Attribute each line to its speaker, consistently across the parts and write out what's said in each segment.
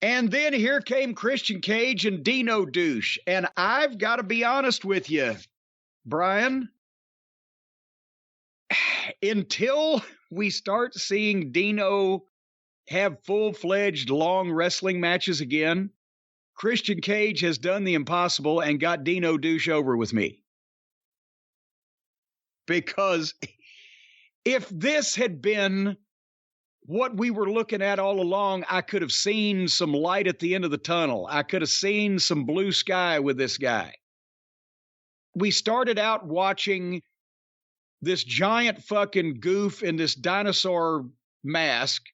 Speaker 1: And then here came Christian Cage and Dino Douche. And I've got to be honest with you, Brian, until we start seeing Dino have full-fledged long wrestling matches again, Christian Cage has done the impossible and got Dino Douche over with me. Because if this had been what we were looking at all along, I could have seen some light at the end of the tunnel. I could have seen some blue sky with this guy. We started out watching this giant fucking goof in this dinosaur mask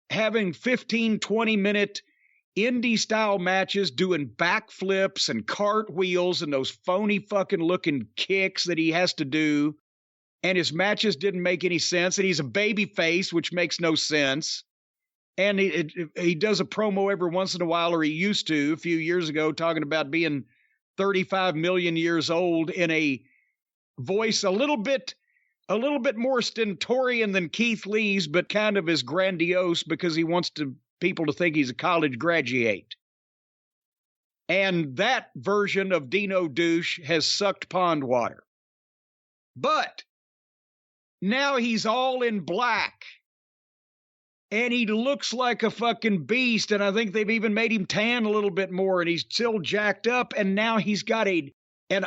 Speaker 1: having 15, 20-minute indie-style matches doing backflips and cartwheels and those phony fucking looking kicks that he has to do. And his matches didn't make any sense. And he's a baby face, which makes no sense. And he does a promo every once in a while, or he used to a few years ago, talking about being 35 million years old in a voice a little bit more stentorian than Keith Lee's, but kind of as grandiose because he wants people to think he's a college graduate. And that version of Dino Douche has sucked pond water. But now he's all in black. And he looks like a fucking beast. And I think they've even made him tan a little bit more. And he's still jacked up. And now he's got an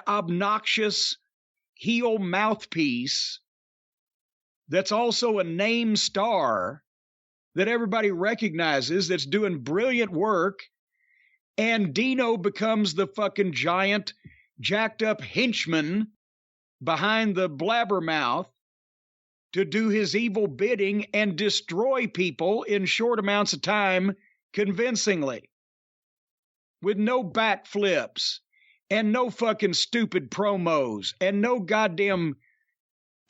Speaker 1: obnoxious heel mouthpiece that's also a name star that everybody recognizes, that's doing brilliant work. And Dino becomes the fucking giant, jacked up henchman behind the blabbermouth to do his evil bidding and destroy people in short amounts of time convincingly, with no backflips and no fucking stupid promos and no goddamn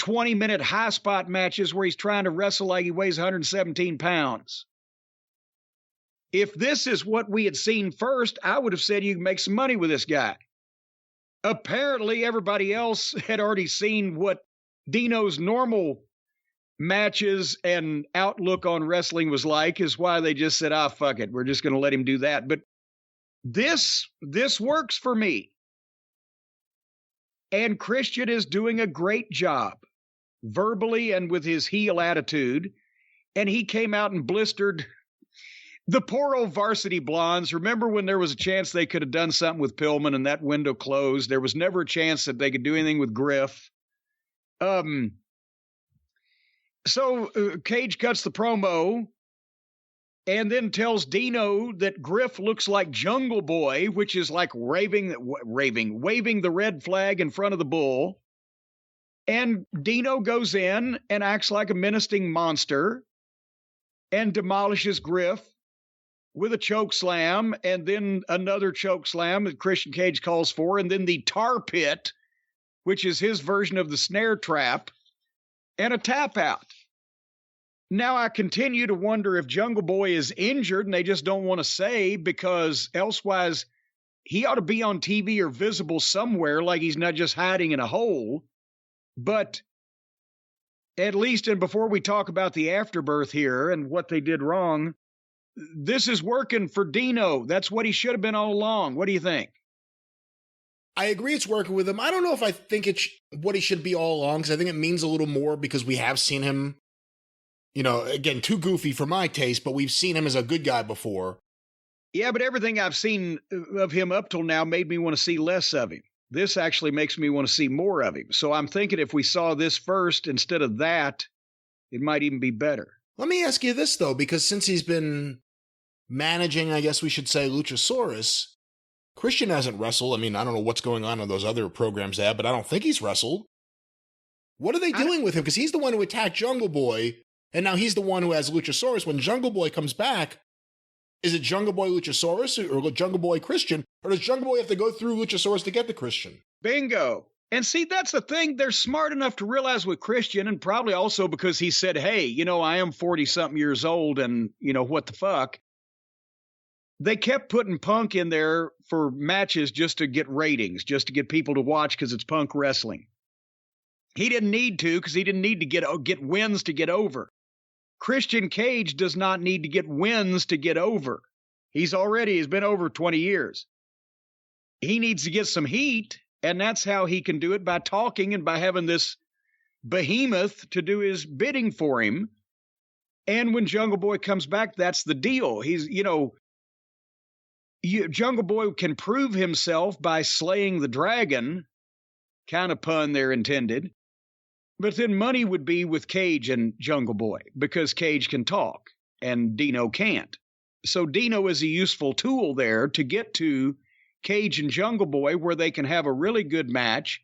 Speaker 1: 20-minute high spot matches where he's trying to wrestle like he weighs 117 pounds. If this is what we had seen first, I would have said you can make some money with this guy. Apparently, everybody else had already seen what Dino's normal matches and outlook on wrestling was like, is why they just said, fuck it, we're just going to let him do that. But this works for me. And Christian is doing a great job, verbally and with his heel attitude. And he came out and blistered the poor old Varsity Blondes. Remember when there was a chance they could have done something with Pillman and that window closed? There was never a chance that they could do anything with Griff. So Cage cuts the promo and then tells Dino that Griff looks like Jungle Boy, which is like waving the red flag in front of the bull. And Dino goes in and acts like a menacing monster and demolishes Griff with a choke slam, and then another choke slam that Christian Cage calls for, and then the tar pit, which is his version of the snare trap, and a tap out. Now I continue to wonder if Jungle Boy is injured and they just don't want to say, because elsewise he ought to be on TV or visible somewhere, like he's not just hiding in a hole. But at least, and before we talk about the afterbirth here and what they did wrong, this is working for Dino. That's what he should have been all along. What do you think?
Speaker 2: I agree it's working with him. I don't know if I think it's what he should be all along, because I think it means a little more because we have seen him, again, too goofy for my taste, but we've seen him as a good guy before.
Speaker 1: Yeah, but everything I've seen of him up till now made me want to see less of him. This actually makes me want to see more of him. So I'm thinking if we saw this first instead of that, it might even be better.
Speaker 2: Let me ask you this, though, because since he's been managing, I guess we should say, Luchasaurus, Christian hasn't wrestled. I mean, I don't know what's going on in those other programs they have, but I don't think he's wrestled. What are they doing with him? Because he's the one who attacked Jungle Boy, and now he's the one who has Luchasaurus. When Jungle Boy comes back, is it Jungle Boy Luchasaurus or Jungle Boy Christian? Or does Jungle Boy have to go through Luchasaurus to get the Christian?
Speaker 1: Bingo. And see, that's the thing. They're smart enough to realize with Christian, and probably also because he said, hey, I am 40-something years old and, what the fuck? They kept putting Punk in there for matches just to get ratings, just to get people to watch because it's Punk wrestling. He didn't need to, because he didn't need to get wins to get over. Christian Cage does not need to get wins to get over. He's been over 20 years. He needs to get some heat, and that's how he can do it, by talking and by having this behemoth to do his bidding for him. And when Jungle Boy comes back, that's the deal. Jungle Boy can prove himself by slaying the dragon, kind of pun there intended. But then money would be with Cage and Jungle Boy, because Cage can talk and Dino can't. So Dino is a useful tool there to get to Cage and Jungle Boy, where they can have a really good match,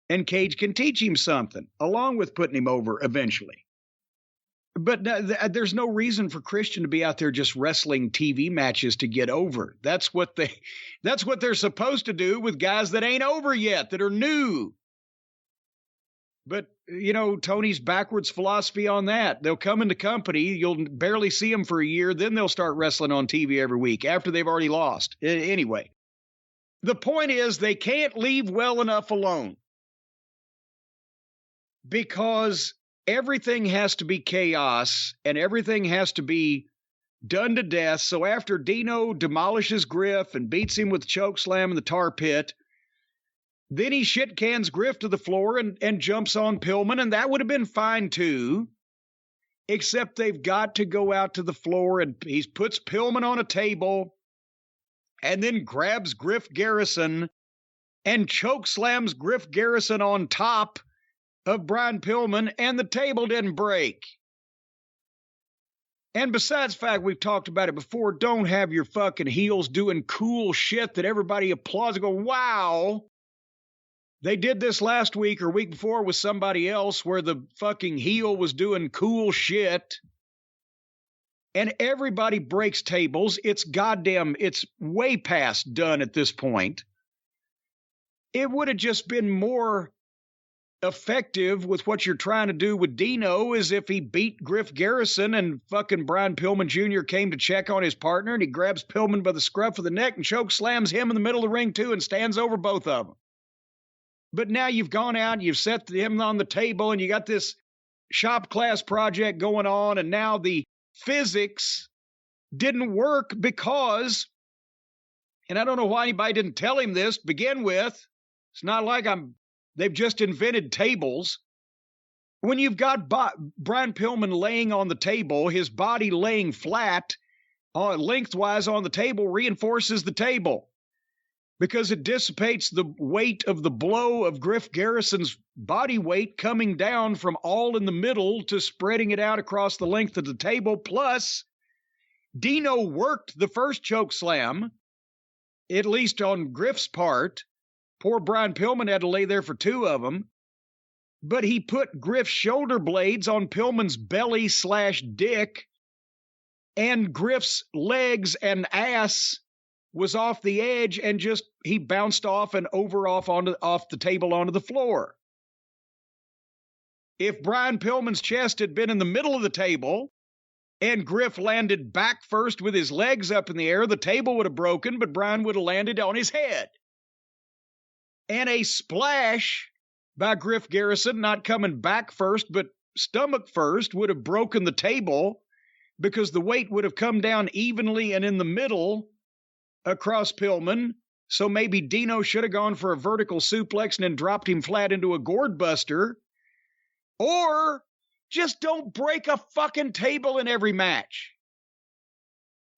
Speaker 1: and Cage can teach him something, along with putting him over eventually. But there's no reason for Christian to be out there just wrestling TV matches to get over. That's what they're supposed to do with guys that ain't over yet, that are new. But, Tony's backwards philosophy on that. They'll come into company, you'll barely see them for a year, then they'll start wrestling on TV every week after they've already lost. Anyway, the point is they can't leave well enough alone, because everything has to be chaos and everything has to be done to death. So after Dino demolishes Griff and beats him with chokeslam in the tar pit, then he shit cans Griff to the floor and jumps on Pillman, and that would have been fine too, except they've got to go out to the floor, and he puts Pillman on a table and then grabs Griff Garrison and chokeslams Griff Garrison on top of Brian Pillman, and the table didn't break. And besides the fact, we've talked about it before, don't have your fucking heels doing cool shit that everybody applauds and go, wow. They did this last week or week before with somebody else where the fucking heel was doing cool shit. And everybody breaks tables. It's way past done at this point. It would have just been more effective with what you're trying to do with Dino, is if he beat Griff Garrison and fucking Brian Pillman Jr. came to check on his partner, and he grabs Pillman by the scruff of the neck and choke slams him in the middle of the ring too and stands over both of them. But now you've gone out and you've set him on the table and you got this shop class project going on, and now the physics didn't work because, and I don't know why anybody didn't tell him this to begin with. It's not like they've just invented tables. When you've got Brian Pillman laying on the table, his body laying flat lengthwise on the table reinforces the table, because it dissipates the weight of the blow of Griff Garrison's body weight coming down from all in the middle to spreading it out across the length of the table. Plus, Dino worked the first choke slam, at least on Griff's part. Poor Brian Pillman had to lay there for two of them. But he put Griff's shoulder blades on Pillman's belly/dick, and Griff's legs and ass was off the edge, and he bounced off and off the table onto the floor. If Brian Pillman's chest had been in the middle of the table and Griff landed back first with his legs up in the air, the table would have broken, but Brian would have landed on his head. And a splash by Griff Garrison, not coming back first, but stomach first, would have broken the table, because the weight would have come down evenly and in the middle across Pillman. So maybe Dino should have gone for a vertical suplex and then dropped him flat into a gourd buster. Or just don't break a fucking table in every match.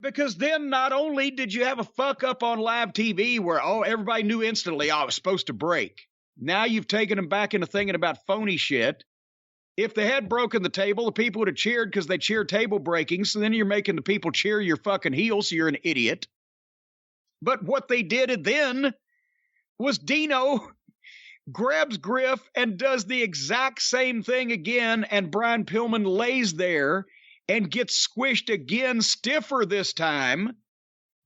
Speaker 1: Because then not only did you have a fuck up on live TV where, everybody knew instantly, it was supposed to break. Now you've taken them back into thinking about phony shit. If they had broken the table, the people would have cheered because they cheer table breaking. So then you're making the people cheer your fucking heel, so you're an idiot. But what they did then was Dino grabs Griff and does the exact same thing again, and Brian Pillman lays there and gets squished again, stiffer this time,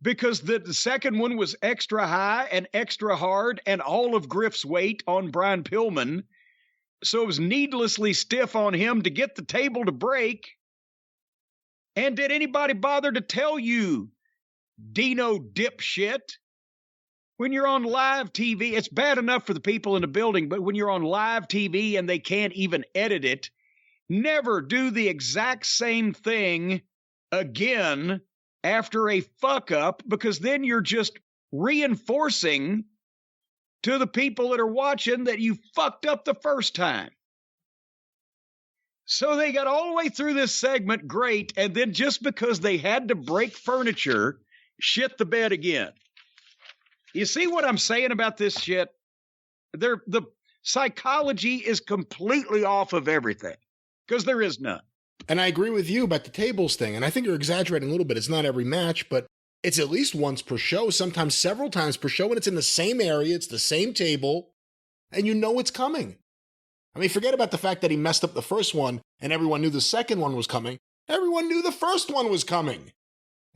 Speaker 1: because the second one was extra high and extra hard and all of Griff's weight on Brian Pillman. So it was needlessly stiff on him to get the table to break. And did anybody bother to tell you, Dino dipshit? When you're on live TV, it's bad enough for the people in the building, but when you're on live TV and they can't even edit it, never do the exact same thing again after a fuck up, because then you're just reinforcing to the people that are watching that you fucked up the first time. So they got all the way through this segment great, and then just because they had to break furniture, shit the bed again. You see what I'm saying about this shit? The psychology is completely off of everything, because there is none.
Speaker 2: And I agree with you about the tables thing, and I think you're exaggerating a little bit. It's not every match, but it's at least once per show, sometimes several times per show, and it's in the same area, it's the same table, and you know it's coming. I mean, forget about the fact that he messed up the first one and everyone knew the second one was coming. Everyone knew the first one was coming.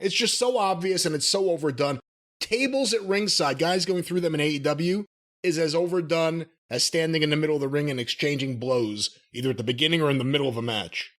Speaker 2: It's just so obvious and it's so overdone. Tables at ringside, guys going through them in AEW, is as overdone as standing in the middle of the ring and exchanging blows, either at the beginning or in the middle of a match.